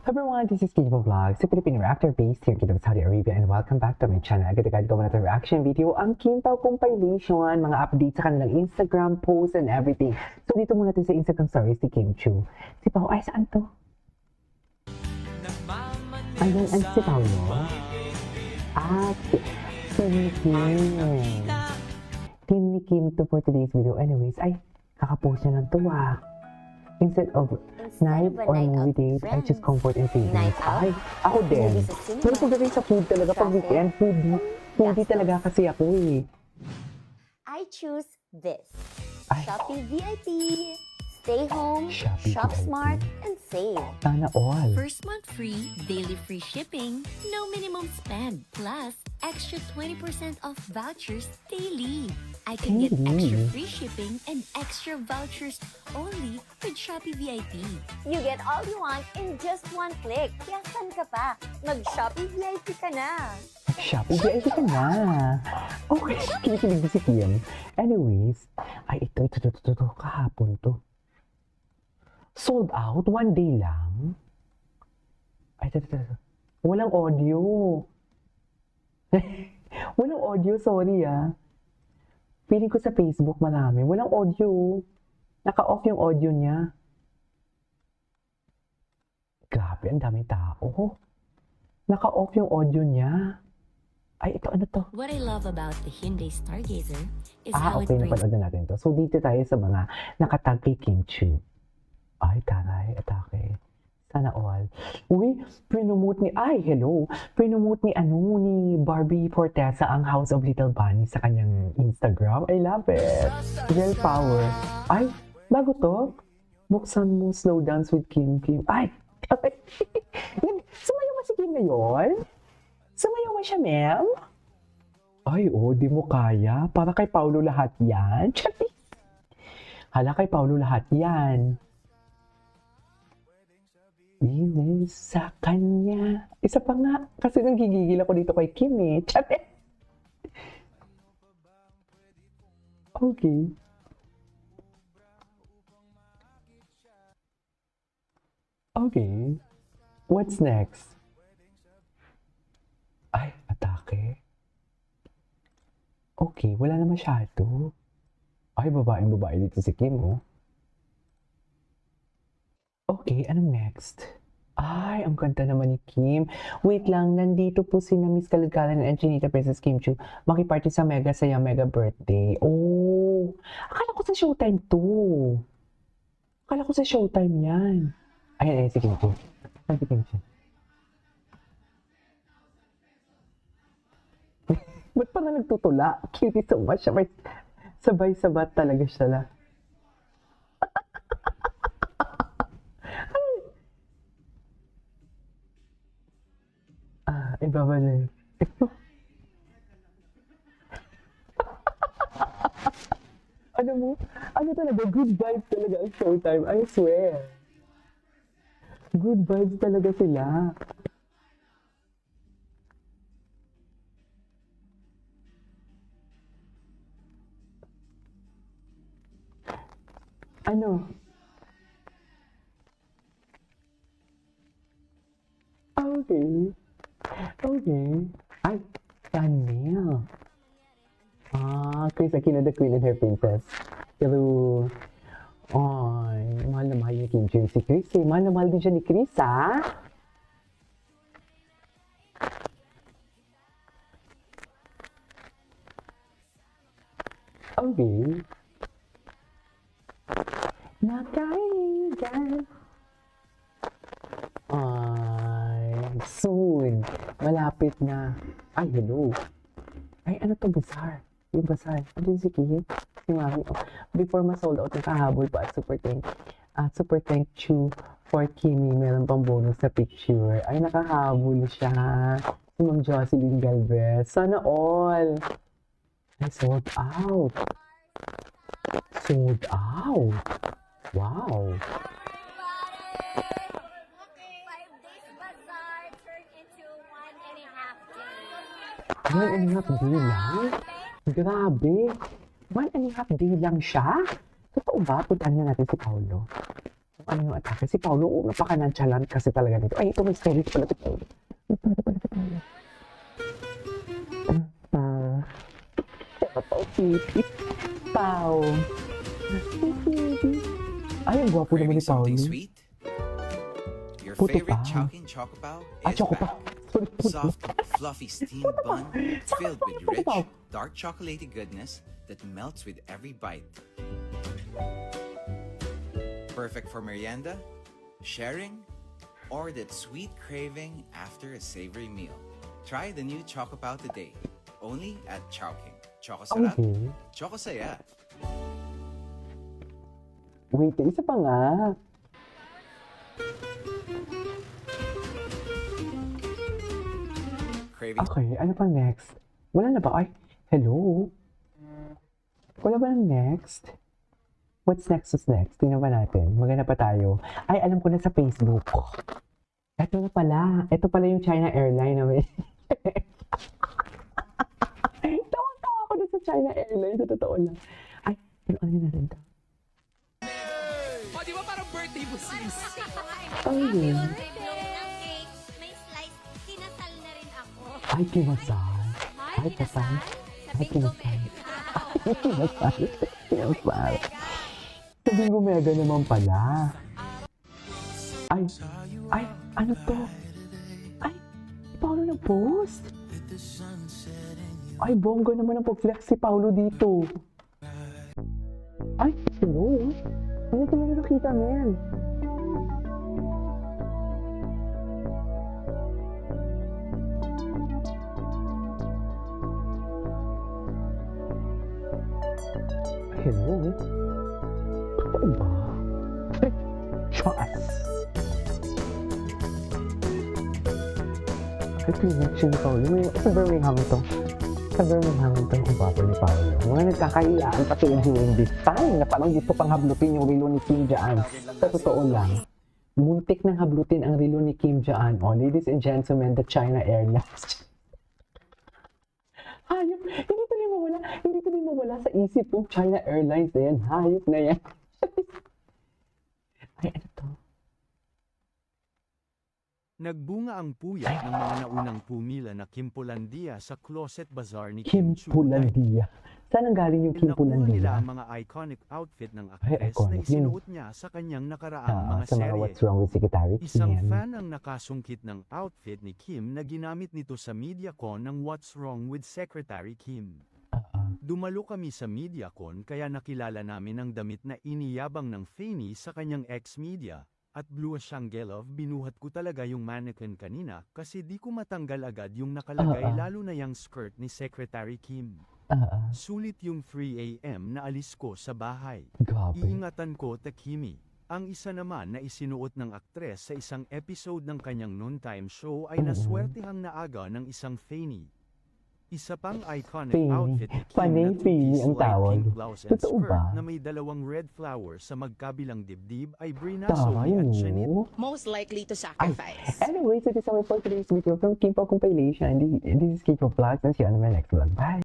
Everyone, this is Kibo Vlogs, a Filipino reactor based here in Saudi Arabia, and welcome back to my channel. Agad-agad gawa natin reaction video ang Kim Pao compilation, mga updates sa kanilang Instagram posts and everything. So dito muna natin sa Instagram stories si Kim Chu. Si Pao, ay saan to? Ayan, ang si Pao, no? Team ni Kim. Team ni Kim to for today's video. Anyways, ay, kakapost niya ng tuwa. Instead of night or movie date, I choose comfort and savings. Ay, ako din. Pero pagdating sa food talaga, pag weekend, foodie talaga kasi ako eh. I choose this. Ay. Shopee VIP. Stay home, Shopee shop VIP. smart, and save. Sana all. First month free, daily free shipping, no minimum spend, plus extra 20% off vouchers daily. I can get extra free shipping and extra vouchers only with Shopee VIP. You get all you want in just one click. Kaya saan ka pa? Mag-Shopee VIP ka na. Shopee VIP ka na. Okay, kinikilig si Kim. Anyways, ay ito, kahapon to. Sold out, one day lang. Ay, ito. Walang audio. Walang audio, sorry ah. Feeling ko sa Facebook marami. Walang audio. Naka-off yung audio niya. Grabe, ang daming tao. Naka-off yung audio niya. Ay, ito, ano to? What I love about the Hyundai Stargazer is Ah, how okay, it brings napanood na natin to. So, dito tayo sa mga nakatag kay Kim Chu. Ay, taray, atake. Sana all. Uy, pinomote ni, pinomote ni Barbie Fortesa ang House of Little Bunny sa kanyang Instagram. I love it. Girl power. Ay, bago to. Buksan mo Slow Dance with Kim. Ay, sumayaw ba si Kim ngayon? Sumayaw ba siya, ma'am? Ay, di mo kaya. Para kay Paulo lahat yan. Hala, kay Paulo lahat yan. Bilis sa kanya. Isa pa nga. Kasi nanggigigil ako dito kay Kim eh. Okay. Okay. What's next? Ay, atake. Okay, wala na masyado. Ay, babae dito si Kim, oh. Okay, anong next? Ay, ang kanta naman ni Kim. Wait lang, nandito po si Miss Kalagalan and Chinita Princess Kim Chu. Makiparty sa Mega Saya Mega Birthday. Oh, akala ko sa Showtime to. Akala ko sa Showtime yan. Ay, si Kim Chu. Ay, si Kim Chu. Ba't pa nga nagtutula? Cutie so much. Sabay-sabat talaga siya lang. Ibabalik. Ano talaga, good vibes talaga ang Showtime, I swear. Good vibes talaga sila. Ano? Okay. Ay, Chanel. Chris Aquino, the Queen and her Princess. Pero, ay, mahal na mahal niya Kim Chu si Chris eh. Mahal na mahal din siya ni Chris, ha? Okay. Nakaigan. Soon. Malapit na. Ay, hello. Ay, ano to, Bazaar? Yung Bazaar. Ano si Kim? Si Mami. Oh. Before ma-sold out, nakahabol pa at super thank you for Kimi. Meron pang bonus na picture. Ay, nakahabol siya. Si Ma'am Jocelyn Galvez. Sana all. Ay, sold out. Sold out. Wow. 1.5 day lang? Grabe. 1.5 day lang siya? Totoo ba? Puntaan na natin si Paulo. ano yung atake. Si Paolo, napaka-nonchalant kasi talaga nito. Ay, ito may spirit pala ito. May spirit pala ito. Pau, Kitty. Pau. Ay, ang gwapo naman Craving ni Paolo. something sweet? Your Puto favorite pa. Chowking Choco Pao Ah, is choco back. pa. Soft, fluffy steamed bun filled with Puto rich, pa. dark chocolatey goodness that melts with every bite. Perfect for merienda, sharing, or that sweet craving after a savory meal. Try the new Choco Pao today, only at Chowking. Choco sarap, Okay. Choco saya. Wait, isa pa nga. Craving Okay, ano pa next? Wala na ba? Ay, hello? Wala ba ng next? What's next? Tingnan ba natin? Magana pa tayo. Ay, alam ko na sa Facebook. Ito na pala. Ito pala yung China Airline namin. Tawa-tawa ako na sa China Airlines. Sa totoo lang. Ay, pero ano na rin to? O, di ba parang birthday mo, sis? Ay, yun. May slice, kinasal na rin ako. Ay, kinasal. Ay, kasal. Ay, kinasal. Ay, kinasal. Kinasal. Sa Bingo Mega naman pala. Ay, ano to? Ay, Paolo nag-post? Ay, bongga naman ang pag-flex si Paolo dito. Ay, hello? Ano ito na nakita, men? Hello? Totoo ba? Ay, Diyos! Ay, connection ni Paolo. Sa Birmingham ito. Sa Birmingham ito ang papa ni Paolo. Mga nagkakailaan pati during this time na parang gusto pang hablutin yung relo ni Kim dyan. Sa totoo lang, muntik nang hablutin ang relo ni Kim dyan. Oh, ladies and gentlemen, the China Airlines. Hayop, hindi to rin mawala sa isip ng China Airlines na yan. Hayop na yan. Ay, ano to? Nagbunga ang puyat ng mga naunang pumila na Kimpolandia sa Closet Bazaar ni Kim Kim Chu. Pulandia. Saan ang galing yung Kim Nakuha nila Pulandia? ang mga iconic outfit ng Ay, aktres na iconic yun. isinuot niya sa kanyang nakaraang mga Sa mga serye. What's Wrong with Secretary Isang Kim. fan ang nakasungkit ng outfit ni Kim na ginamit nito sa MediaCon ng What's Wrong with Secretary Kim. Dumalo kami sa MediaCon kaya nakilala namin ang damit na iniyabang ng Fanny sa kanyang ex-media. At Blue Shangelov, binuhat ko talaga yung mannequin kanina kasi di ko matanggal agad yung nakalagay lalo na yung skirt ni Secretary Kim. Sulit yung 3 AM na alis ko sa bahay. Grabe. Iingatan ko Takimi. Ang isa naman na isinuot ng aktres sa isang episode ng kanyang noontime show ay naswertehang naaga ng isang Fanny. Isa pang iconic Fanny. outfit ni Kim Panay na Fanny two-piece ang light tawag. pink blouse and Totoo skirt ba? na may dalawang red flowers sa magkabilang dibdib ay Brina Tayo. Sophie at Janit most likely to sacrifice. Anyways, it is our for today's video from Kimpo Compilation. This is Kiko Vlogs and see you on my next vlog. Bye!